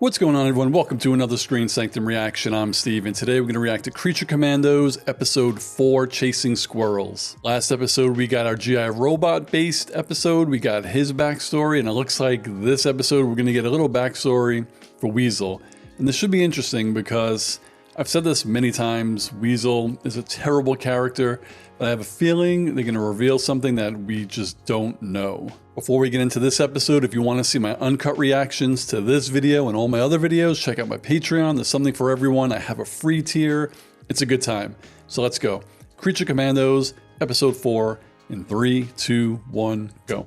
What's going on, everyone? Welcome to another Screen Sanctum reaction. I'm Steve, and today we're going to react to Creature Commandos Episode 4, Chasing Squirrels. Last episode, we got our GI robot-based episode. We got his backstory, and it looks like this episode, we're going to get a little backstory for Weasel. And this should be interesting because I've said this many times, Weasel is a terrible character, but I have a feeling they're going to reveal something that we just don't know. Before we get into this episode, if you want to see my uncut reactions to this video and all my other videos, check out my Patreon. There's something for everyone. I have a free tier. It's a good time. So let's go. Creature Commandos, Episode 4, in 3, 2, 1, go.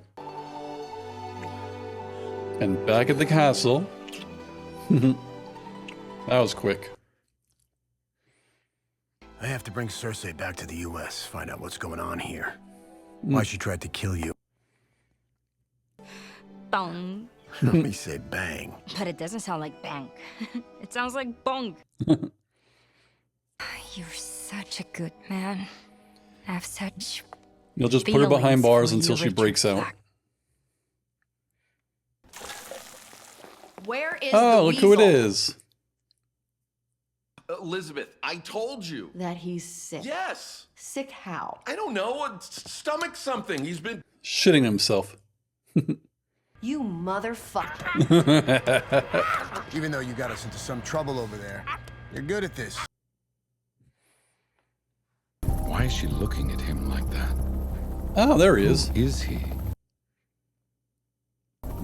And back at the castle. That was quick. I have to bring Cersei back to the U.S., find out what's going on here. Why she tried to kill you. Bong. Let me say bang. But it doesn't sound like bang. It sounds like bong. You're such a good man. I have such You'll just put her behind bars until she breaks out. Where is Oh, look who it is. Elizabeth, I told you. That he's sick. Yes. Sick how? I don't know. Stomach something. He's been Shitting himself. You motherfucker. Even though you got us into some trouble over there, you're good at this. Why is she looking at him like that? Oh, there he is. Who is he?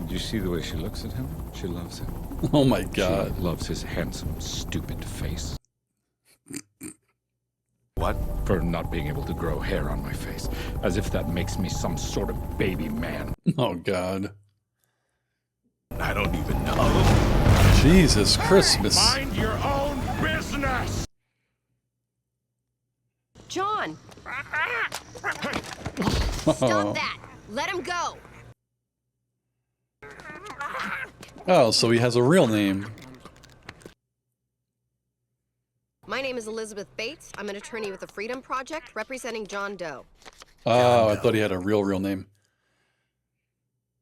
Did you see the way she looks at him? She loves him. Oh my god. She loves his handsome, stupid face. What? For not being able to grow hair on my face. As if that makes me some sort of baby man. Oh god. I don't even know. Jesus Christmas. Mind your own business! John! Oh. That! Let him go! Oh, so he has a real name. My name is Elizabeth Bates. I'm an attorney with the Freedom Project representing John Doe. Oh, I thought he had a real name.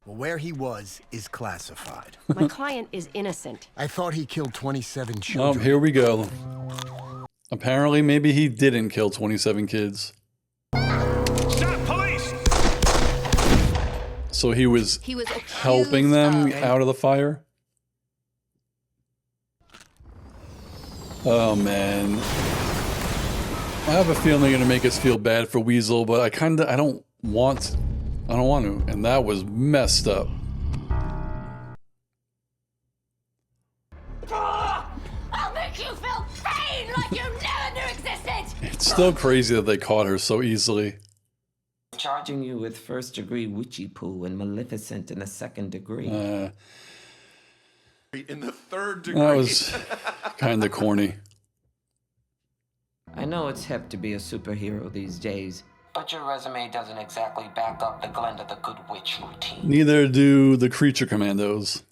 Well, where he was is classified. My client is innocent. I thought he killed 27 Oh, children. here we go. Apparently, maybe he didn't kill 27 kids. Stop, police! So he was helping accused them of- out of the fire? Oh, man. I have a feeling they're going to make us feel bad for Weasel, but I don't want to. And that was messed up. I'll make you feel pain like you never knew existed! It's still crazy that they caught her so easily. Charging you with first-degree witchy poo and maleficent in the second degree. In the third degree. That was kind of corny. I know it's hip to be a superhero these days, but your resume doesn't exactly back up the Glenda the Good Witch routine. Neither do the Creature Commandos.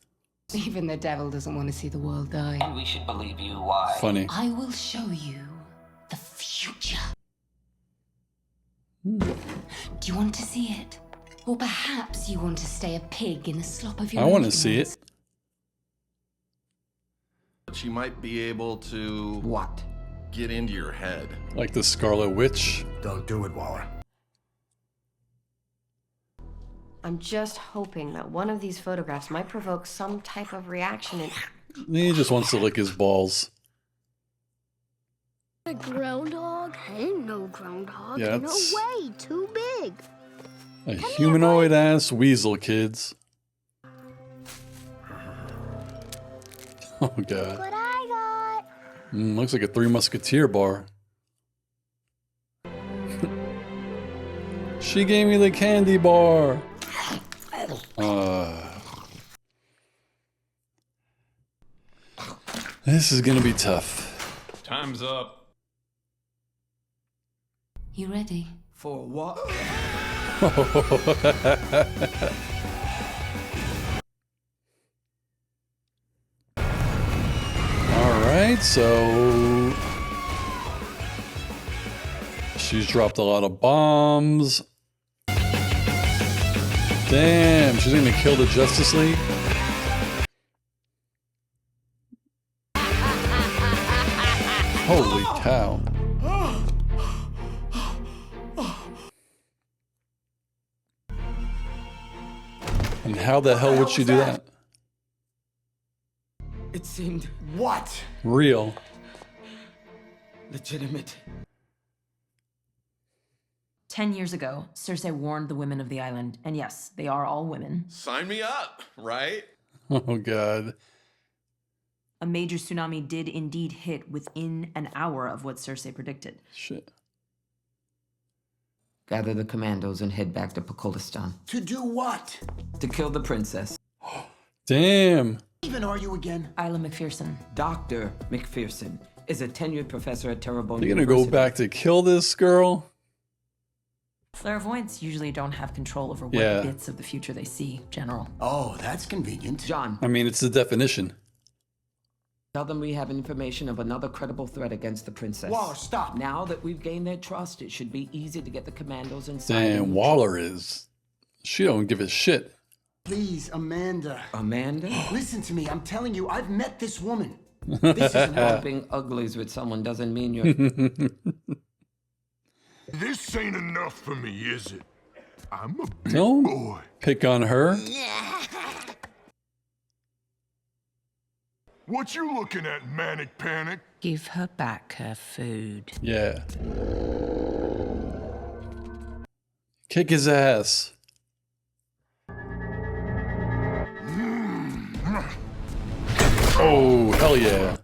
Even the devil doesn't want to see the world die. And we should believe you why. Funny. I will show you the future. Do you want to see it? Or perhaps you want to stay a pig in the slop of your I want to see it. She might be able to What? get into your head. Like the Scarlet Witch. Don't do it, Waller. I'm just hoping that one of these photographs might provoke some type of reaction in... He just wants to lick his balls. A groundhog? I didn't know groundhog. Yeah, No it's- way, too big. A humanoid-ass weasel, kids. Oh, God. What I got? Looks like a Three Musketeer bar. She gave me the candy bar. This is gonna be tough. Time's up. You ready? For what? Alright, so she's dropped a lot of bombs. Damn, she's gonna kill the Justice League? Holy cow. And how the hell would she do that? It seemed What? Real. legitimate. 10 years ago, Cersei warned the women of the island, and yes, they are all women. Sign me up, right? Oh god. A major tsunami did indeed hit within an hour of what Cersei predicted. Shit. Gather the commandos and head back to Pokolistan. To do what? To kill the princess. Damn. Even are you again? Isla McPherson. Dr. McPherson is a tenured professor at Terrebonne You're gonna go back to kill this girl? Clairvoyants usually don't have control over what Yeah. bits of the future they see, General. Oh, that's convenient. John, I mean, it's the definition. tell them we have information of another credible threat against the princess. Waller, stop. Now that we've gained their trust, it should be easy to get the commandos inside. Damn, Waller is. She don't give a shit. Please, Amanda. Amanda? Listen to me. I'm telling you, I've met this woman. This isn't rubbing uglies with someone doesn't mean you're... This ain't enough for me, is it? I'm a big Don't boy. pick on her. What you looking at, Manic Panic? Give her back her food. Yeah. Kick his ass. Oh, hell yeah.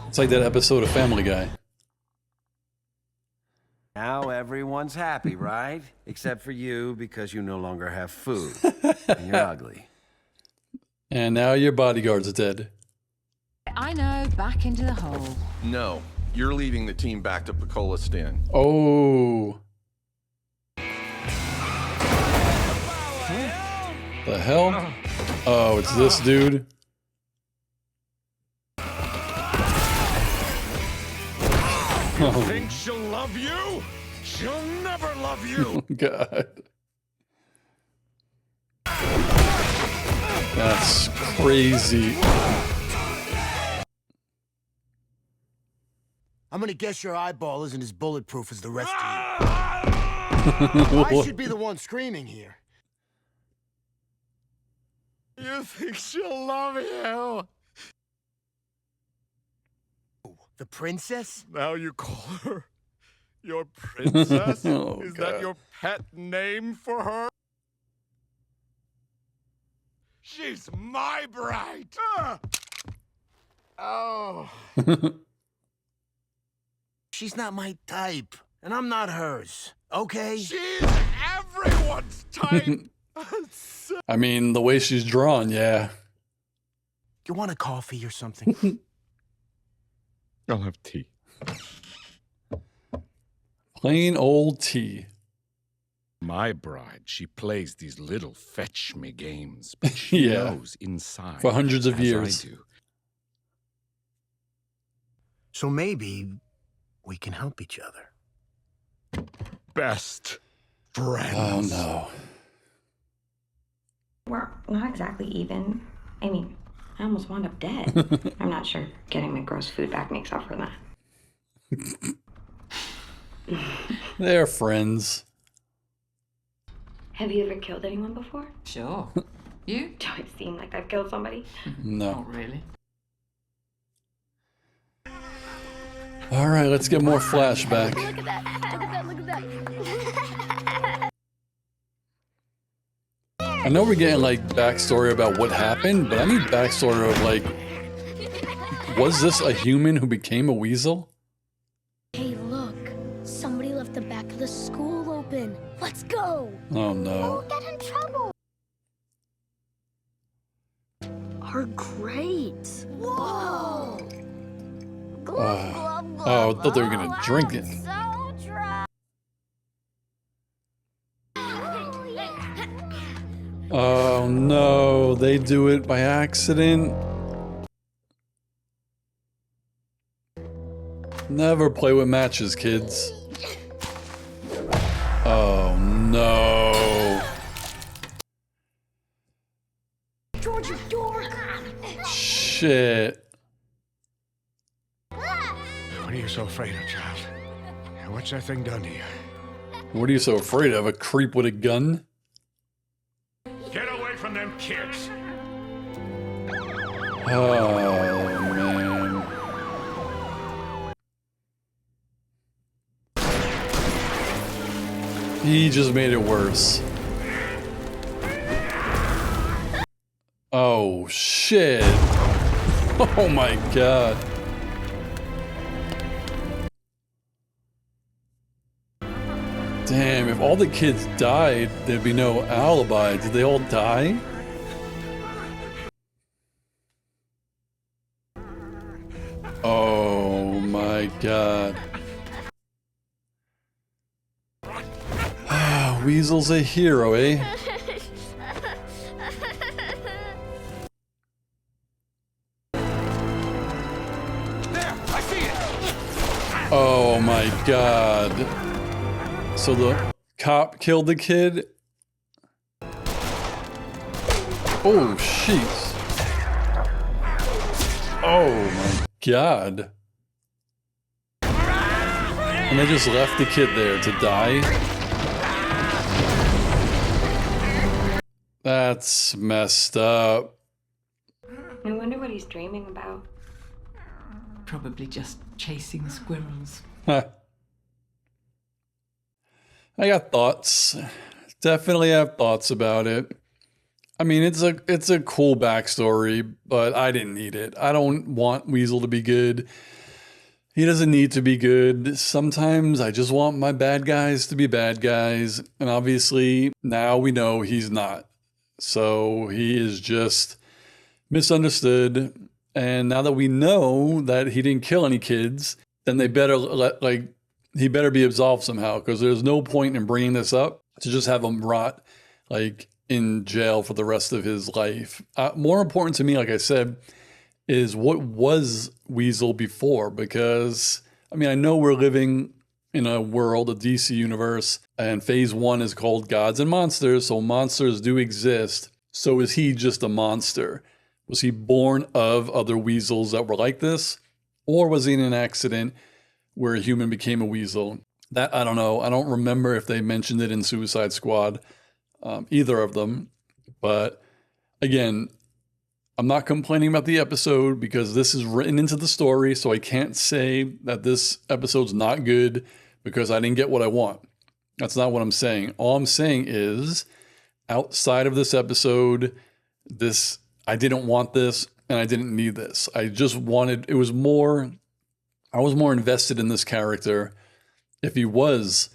It's like that episode of Family Guy. Now everyone's happy, right? Except for you, because you no longer have food. And you're ugly. And now your bodyguards are dead. I know, back into the hole. No, you're leading the team back to Pokolistan. Oh. The hell? Oh, it's this dude. Oh. Think she'll love you? She'll never love you. God. That's crazy. I'm gonna guess your eyeball isn't as bulletproof as the rest of you. I should be the one screaming here. You think she'll love you? The princess? Now you call her your princess? Oh, Is God. that your pet name for her? She's my bride! Ah! Oh. She's not my type, and I'm not hers. Okay? She's everyone's type! I mean, the way she's drawn, yeah. You want a coffee or something? I'll have tea. Plain old tea. My bride, she plays these little fetch me games, but she Yeah. knows inside. For hundreds of as years. I do. So maybe we can help each other. Best friends. Oh no. We're not exactly even. I mean, I almost wound up dead. I'm not sure getting my gross food back makes up for that. They're friends. Have you ever killed anyone before? Sure. You? Do I seem like I've killed somebody? No. Not really. All right, let's get more flashback. Look at that. Look at that. Look at that. I know we're getting like backstory about what happened, but I need backstory of like, was this a human who became a weasel? Hey, look. Somebody left the back of the school open. Let's go. Oh no. We'll get in trouble. Our grades. Whoa. Oh, I thought they were gonna drink it. So dry. Oh no, they do it by accident. Never play with matches, kids. Oh no. George, you dork! Shit. What are you so afraid of, child? What's that thing done to you? What are you so afraid of? A creep with a gun? Get away from them kids! Oh, man. He just made it worse. Oh, shit. Oh, my God. Damn, if all the kids died, there'd be no alibi. Did they all die? Oh my God. Weasel's a hero, eh? There! I see it! Oh my God. So the cop killed the kid? Oh, sheesh. Oh my God. And they just left the kid there to die? That's messed up. I wonder what he's dreaming about. Probably just chasing squirrels. Huh. I got thoughts. Definitely have thoughts about it. I mean, it's a cool backstory, but I didn't need it. I don't want Weasel to be good. He doesn't need to be good. Sometimes I just want my bad guys to be bad guys. And obviously, now we know he's not. So he is just misunderstood. And now that we know that he didn't kill any kids, then they better he better be absolved somehow, because there's no point in bringing this up to just have him rot in jail for the rest of his life. More important to me, like I said, is what was Weasel before? Because, I mean, I know we're living in a world, a DC universe, and phase 1 is called Gods and Monsters, so monsters do exist. So is he just a monster? Was he born of other weasels that were like this? Or was he in an accident where a human became a weasel? That, I don't know. I don't remember if they mentioned it in Suicide Squad, either of them. But again, I'm not complaining about the episode because this is written into the story, so I can't say that this episode's not good because I didn't get what I want. That's not what I'm saying. All I'm saying is, outside of this episode, I didn't want this and I didn't need this. I was more invested in this character if he was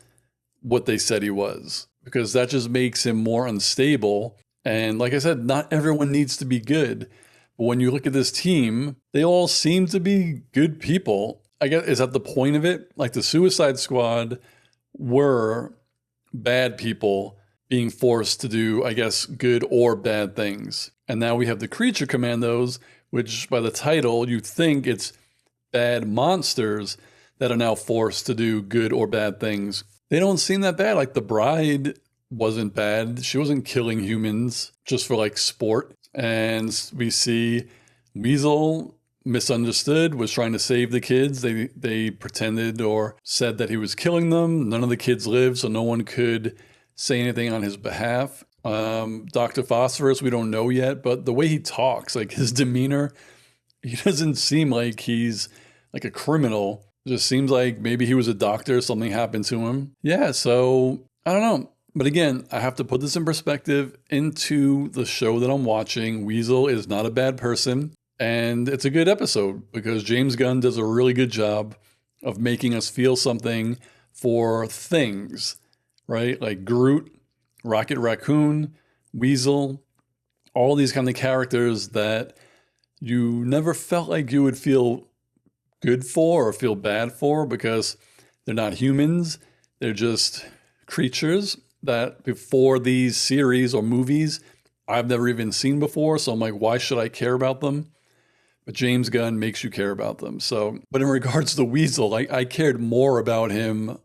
what they said he was, because that just makes him more unstable. And like I said, not everyone needs to be good. But when you look at this team, they all seem to be good people. I guess, is that the point of it? Like the Suicide Squad were bad people being forced to do, I guess, good or bad things. And now we have the Creature Commandos, which by the title, you think it's bad monsters that are now forced to do good or bad things. They don't seem that bad. Like the Bride wasn't bad. She wasn't killing humans just for like sport. And we see Weasel, misunderstood, was trying to save the kids. They pretended or said that he was killing them. None of the kids lived, so no one could say anything on his behalf. Dr. Phosphorus, we don't know yet, but the way he talks, like his demeanor, he doesn't seem like he's like a criminal. It just seems like maybe he was a doctor, something happened to him. Yeah, so I don't know. But again, I have to put this in perspective into the show that I'm watching. Weasel is not a bad person, and it's a good episode because James Gunn does a really good job of making us feel something for things, right? Like Groot, Rocket Raccoon, Weasel, all these kind of characters that you never felt like you would feel good for or feel bad for because they're not humans. They're just creatures that before these series or movies, I've never even seen before. So I'm like, why should I care about them? But James Gunn makes you care about them. So, but in regards to Weasel, I cared more about him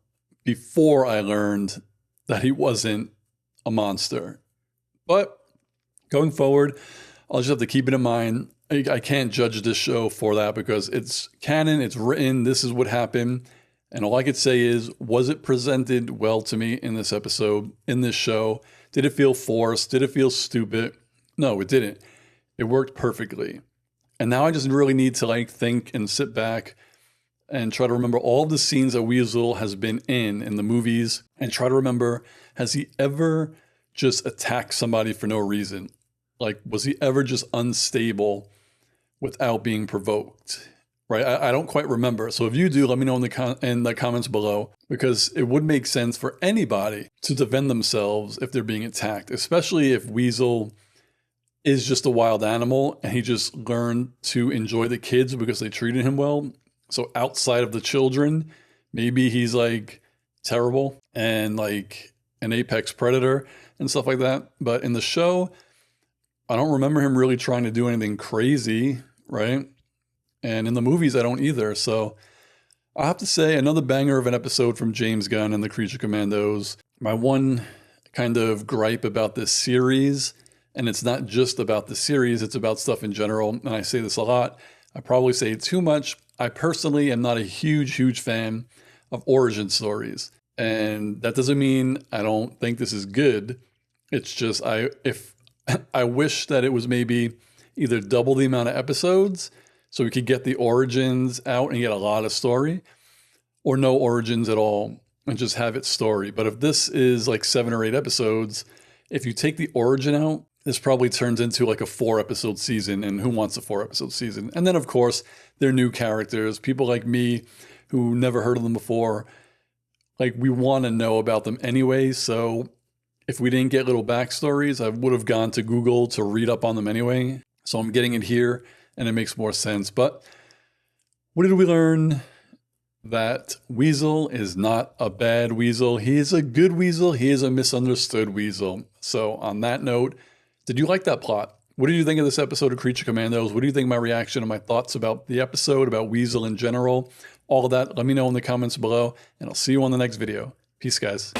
before I learned that he wasn't a monster. But going forward, I'll just have to keep it in mind. I can't judge this show for that because it's canon, it's written, this is what happened. And all I could say is, was it presented well to me in this episode, in this show? Did it feel forced? Did it feel stupid? No, it didn't. It worked perfectly. And now I just really need to like think and sit back and try to remember all the scenes that Weasel has been in the movies, and try to remember, has he ever just attacked somebody for no reason? Like, was he ever just unstable without being provoked? Right? I don't quite remember. So if you do, let me know in the comments below, because it would make sense for anybody to defend themselves if they're being attacked, especially if Weasel is just a wild animal and he just learned to enjoy the kids because they treated him well. So outside of the children, maybe he's like terrible and like an apex predator and stuff like that. But in the show, I don't remember him really trying to do anything crazy, right? And in the movies, I don't either. So I have to say, another banger of an episode from James Gunn and the Creature Commandos. My one kind of gripe about this series, and it's not just about the series, it's about stuff in general, and I say this a lot, I probably say it too much. I personally am not a huge fan of origin stories. And that doesn't mean I don't think this is good. It's just, I wish that it was maybe either double the amount of episodes so we could get the origins out and get a lot of story, or no origins at all and just have it story. But if this is like 7 or 8 episodes, if you take the origin out, this probably turns into like a 4-episode season, and who wants a 4-episode season? And then of course, they're new characters, people like me who never heard of them before. Like, we want to know about them anyway, so if we didn't get little backstories, I would have gone to Google to read up on them anyway. So I'm getting it here, and it makes more sense. But what did we learn? That Weasel is not a bad Weasel. He is a good Weasel. He is a misunderstood Weasel. So on that note, did you like that plot? What did you think of this episode of Creature Commandos? What do you think of my reaction and my thoughts about the episode, about Weasel in general? All of that, let me know in the comments below, and I'll see you on the next video. Peace, guys.